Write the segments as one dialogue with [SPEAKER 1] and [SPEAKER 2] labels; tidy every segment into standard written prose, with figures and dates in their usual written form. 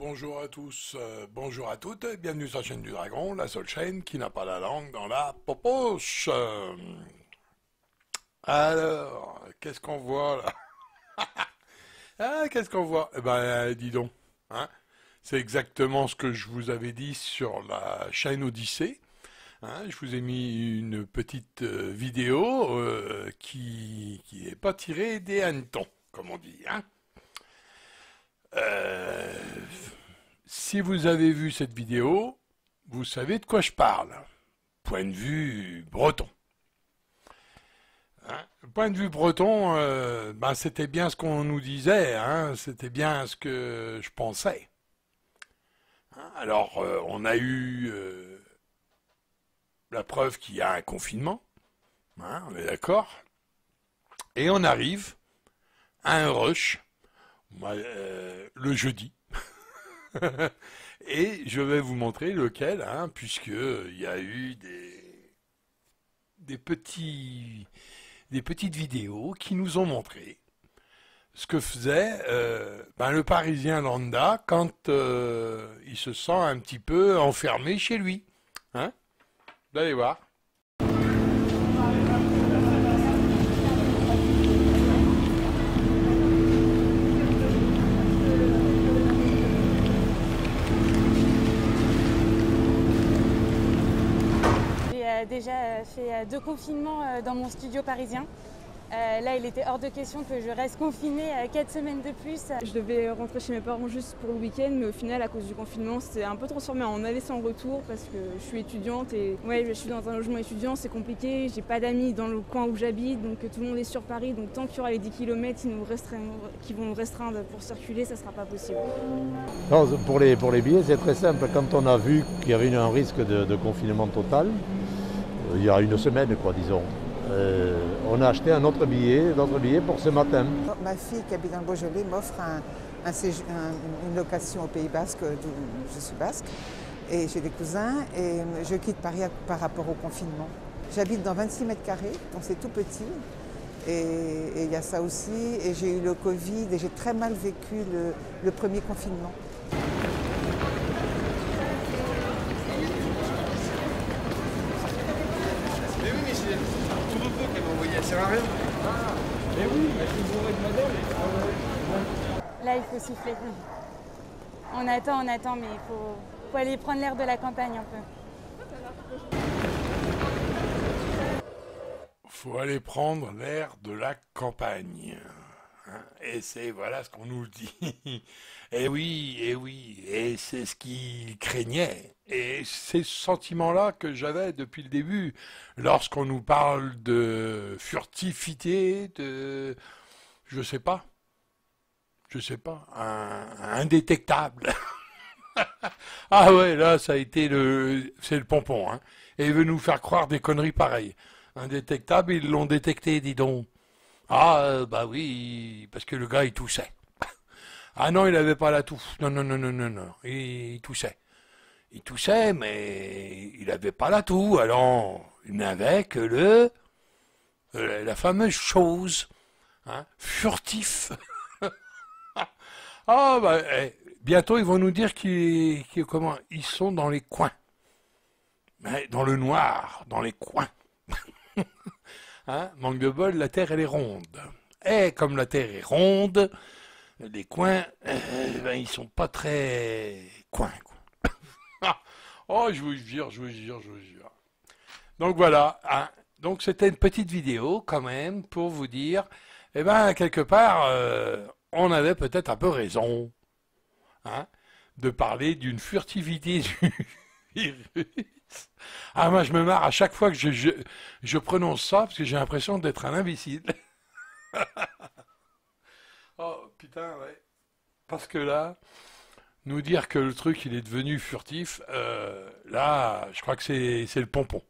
[SPEAKER 1] bonjour à tous, bonjour à toutes, et bienvenue sur la chaîne du Dragon, la seule chaîne qui n'a pas la langue dans la popoche. Alors, qu'est-ce qu'on voit là? Ah, qu'est-ce qu'on voit? Eh ben, dis donc, hein, c'est exactement ce que je vous avais dit sur la chaîne Odyssée. Hein, je vous ai mis une petite vidéo qui est pas tirée des hannetons, comme on dit, hein. Euh, Si vous avez vu cette vidéo, vous savez de quoi je parle. Point de vue breton. Hein, point de vue breton, ben c'était bien ce qu'on nous disait, hein, c'était bien ce que je pensais. Hein, alors, on a eu la preuve qu'il y a un confinement, hein, on est d'accord, et on arrive à un rush, le jeudi. Et je vais vous montrer lequel, hein, puisque il y a eu des petits, des petites vidéos qui nous ont montré ce que faisait le Parisien lambda quand il se sent un petit peu enfermé chez lui. Hein, vous allez voir.
[SPEAKER 2] J'ai déjà fait 2 confinements dans mon studio parisien. Là, il était hors de question que je reste confinée 4 semaines de plus.
[SPEAKER 3] Je devais rentrer chez mes parents juste pour le week-end, mais au final, à cause du confinement, c'est un peu transformé en aller sans retour parce que je suis étudiante et ouais, je suis dans un logement étudiant, c'est compliqué. J'ai pas d'amis dans le coin où j'habite, donc tout le monde est sur Paris. Donc tant qu'il y aura les 10 km qui vont nous restreindre pour circuler, ça sera pas possible.
[SPEAKER 4] Non, pour les billets, c'est très simple. Quand on a vu qu'il y avait un risque de confinement total, il y a une semaine, quoi, disons, on a acheté un autre billet pour ce matin.
[SPEAKER 5] Ma fille qui habite dans le Beaujolais m'offre une location au Pays Basque, d'où je suis basque, et j'ai des cousins, et je quitte Paris par rapport au confinement. J'habite dans 26 mètres carrés, donc c'est tout petit, et il y a ça aussi, et j'ai eu le Covid, et j'ai très mal vécu le premier confinement.
[SPEAKER 6] Mais oui, mais c'est tout repos qu'elle m'a envoyé, elle sert à rien. Ah, mais oui, je suis bourré de madame.
[SPEAKER 2] Là, il faut siffler. On attend, mais il faut aller prendre l'air de la campagne un peu.
[SPEAKER 1] Faut aller prendre l'air de la campagne. Hein, et c'est voilà ce qu'on nous dit. Et c'est ce qu'il craignait. Et c'est ce sentiment-là que j'avais depuis le début, lorsqu'on nous parle de furtivité, je sais pas, indétectable. Ah ouais, là, ça a été c'est le pompon, hein. Et il veut nous faire croire des conneries pareilles. Indétectable, ils l'ont détecté, dis donc. Ah, bah oui, parce que le gars, il toussait. Ah non, il avait pas la toux. Non, il toussait. Il toussait, mais il avait pas la toux. Alors, il n'avait que la fameuse chose, hein, furtif. Ah, bah, bientôt, ils vont nous dire comment ils sont dans les coins. Mais dans le noir, dans les coins. Hein, manque de bol, la Terre, elle est ronde. Et comme la Terre est ronde, les coins, ils sont pas très coins, quoi. Oh, je vous jure. Donc voilà, hein. Donc c'était une petite vidéo quand même pour vous dire, quelque part, on avait peut-être un peu raison, hein, de parler d'une furtivité du virus. Ah, moi je me marre à chaque fois que je prononce ça parce que j'ai l'impression d'être un imbécile. Oh putain, ouais. Parce que là, nous dire que le truc il est devenu furtif, là, je crois que c'est le pompon.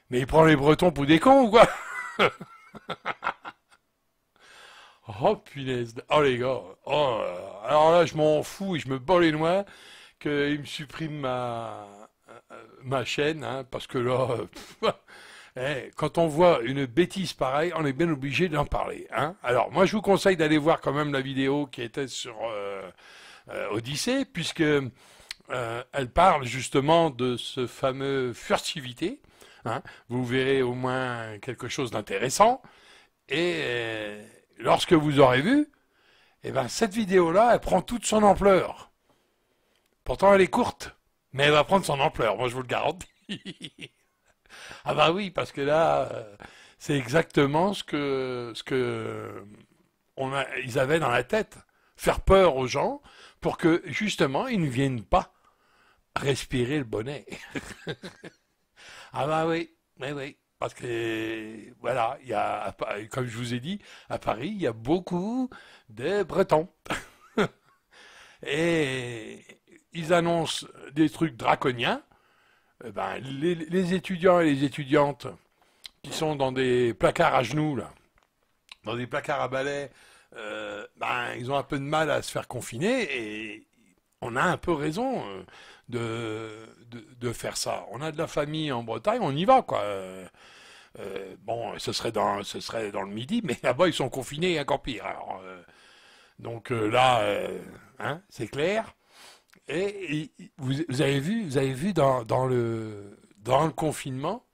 [SPEAKER 1] Mais il prend les Bretons pour des cons ou quoi? Oh punaise, oh les gars, oh, alors là je m'en fous et je me bats les noix qu'il me supprime ma chaîne, hein, parce que là, quand on voit une bêtise pareille, on est bien obligé d'en parler, hein. Alors moi je vous conseille d'aller voir quand même la vidéo qui était sur Odyssée, puisque elle parle justement de ce fameux furtivité. Hein. Vous verrez au moins quelque chose d'intéressant. Et lorsque vous aurez vu, eh ben, cette vidéo-là, elle prend toute son ampleur. Pourtant, elle est courte, mais elle va prendre son ampleur, moi je vous le garantis. Ah bah oui, parce que là, c'est exactement ils avaient dans la tête. Faire peur aux gens pour que, justement, ils ne viennent pas respirer le bonnet. Ah bah oui, oui, oui. Parce que, voilà, comme je vous ai dit, à Paris, il y a beaucoup de Bretons. Et ils annoncent des trucs draconiens. Eh ben, les étudiants et les étudiantes qui sont dans des placards à genoux, là, dans des placards à balai, ben, ils ont un peu de mal à se faire confiner et on a un peu raison de faire ça. On a de la famille en Bretagne, on y va, quoi. Bon, ce serait dans le Midi, mais là-bas, ils sont confinés, encore pire. Alors, donc là, hein, c'est clair. Et vous avez vu dans le confinement,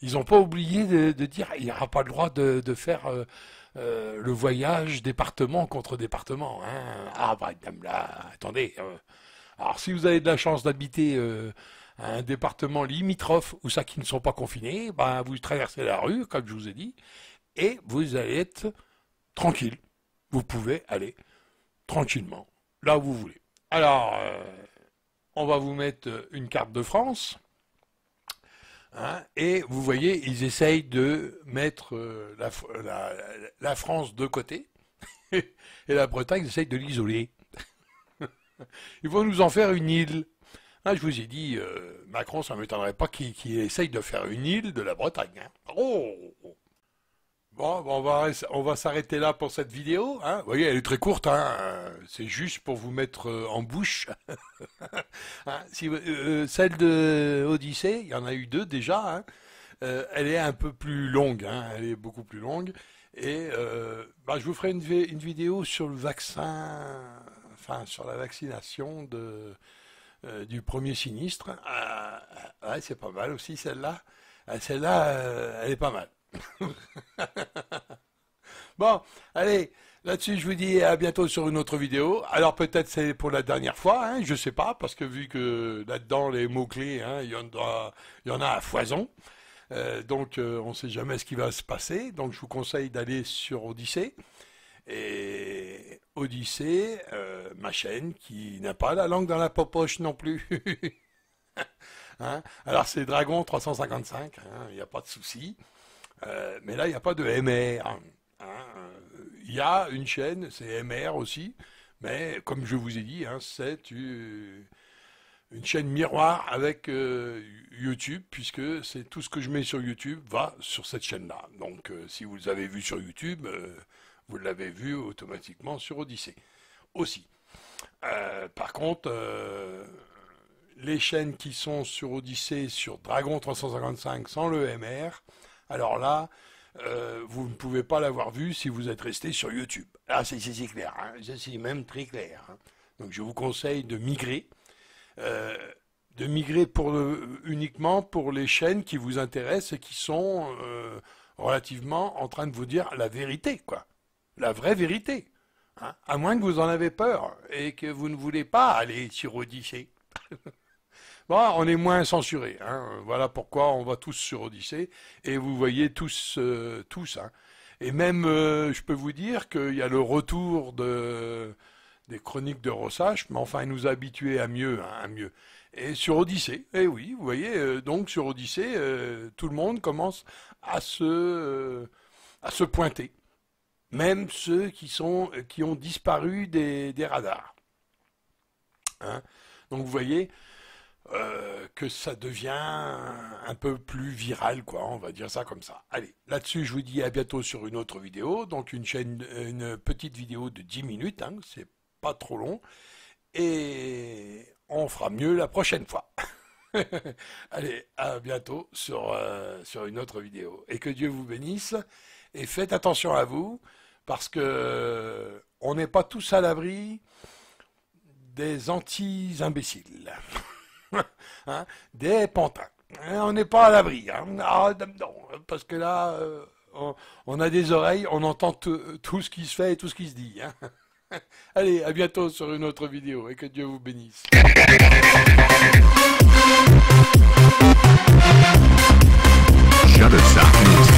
[SPEAKER 1] ils n'ont pas oublié de dire il n'y aura pas le droit de faire le voyage département contre département. Hein. Ah bah là, attendez. Alors si vous avez de la chance d'habiter un département limitrophe où ça qui ne sont pas confinés, ben, vous traversez la rue, comme je vous ai dit, et vous allez être tranquille. Vous pouvez aller tranquillement, là où vous voulez. Alors, on va vous mettre une carte de France. Hein, et vous voyez, ils essayent de mettre la France de côté. Et la Bretagne, ils essayent de l'isoler. Ils vont nous en faire une île. Hein, je vous ai dit, Macron, ça ne m'étonnerait pas qu'il essaye de faire une île de la Bretagne. Hein. Oh! Bon, on va s'arrêter là pour cette vidéo. Hein. Vous voyez, elle est très courte. Hein. C'est juste pour vous mettre en bouche. Hein, celle de Odyssée, il y en a eu 2 déjà. Hein. Elle est un peu plus longue. Hein. Elle est beaucoup plus longue. Et bah, je vous ferai une vidéo sur le vaccin, enfin sur la vaccination du premier sinistre. Ouais, c'est pas mal aussi celle-là. Celle-là, elle est pas mal. Bon, allez, là-dessus je vous dis à bientôt sur une autre vidéo. Alors peut-être c'est pour la dernière fois, hein, je sais pas, parce que vu que là-dedans les mots-clés, hein, il y en a à foison. Donc on ne sait jamais ce qui va se passer. Donc je vous conseille d'aller sur Odyssée. Et Odyssée, ma chaîne qui n'a pas la langue dans la poche non plus. Hein, alors c'est Dragon 355, il n'y a pas de souci. Mais là, il n'y a pas de MR. Hein. Il y a une chaîne, c'est MR aussi, mais comme je vous ai dit, hein, c'est une chaîne miroir avec YouTube, puisque c'est tout ce que je mets sur YouTube va sur cette chaîne-là. Donc, si vous avez vu sur YouTube, vous l'avez vu automatiquement sur Odyssée aussi. Par contre, les chaînes qui sont sur Odyssée, sur Dragon 355 sans le MR, alors là, vous ne pouvez pas l'avoir vu si vous êtes resté sur YouTube. Là, c'est clair, hein, c'est même très clair. Hein. Donc je vous conseille de migrer uniquement pour les chaînes qui vous intéressent et qui sont relativement en train de vous dire la vérité, quoi. La vraie vérité. Hein. À moins que vous en avez peur et que vous ne voulez pas aller sur Odyssée. Bon, on est moins censuré. Hein. Voilà pourquoi on va tous sur Odyssée. Et vous voyez tous. Hein. Et même, je peux vous dire qu'il y a le retour des chroniques de Rosach, mais enfin, il nous a habitués à mieux. Hein, à mieux. Et sur Odyssée, eh oui, vous voyez, donc sur Odyssée, tout le monde commence à se pointer. Même ceux qui ont disparu des radars. Hein. Donc vous voyez que ça devient un peu plus viral, quoi, on va dire ça comme ça. Allez, là-dessus, je vous dis à bientôt sur une autre vidéo, donc une petite vidéo de 10 minutes, hein, c'est pas trop long, et on fera mieux la prochaine fois. Allez, à bientôt sur une autre vidéo, et que Dieu vous bénisse, et faites attention à vous, parce que on n'est pas tous à l'abri des anti-imbéciles, hein, des pantins. On n'est pas à l'abri, hein. Ah, non, parce que là, on a des oreilles, on entend tout ce qui se fait et tout ce qui se dit. Hein. Allez, à bientôt sur une autre vidéo et que Dieu vous bénisse.
[SPEAKER 7] Shutterstock Music.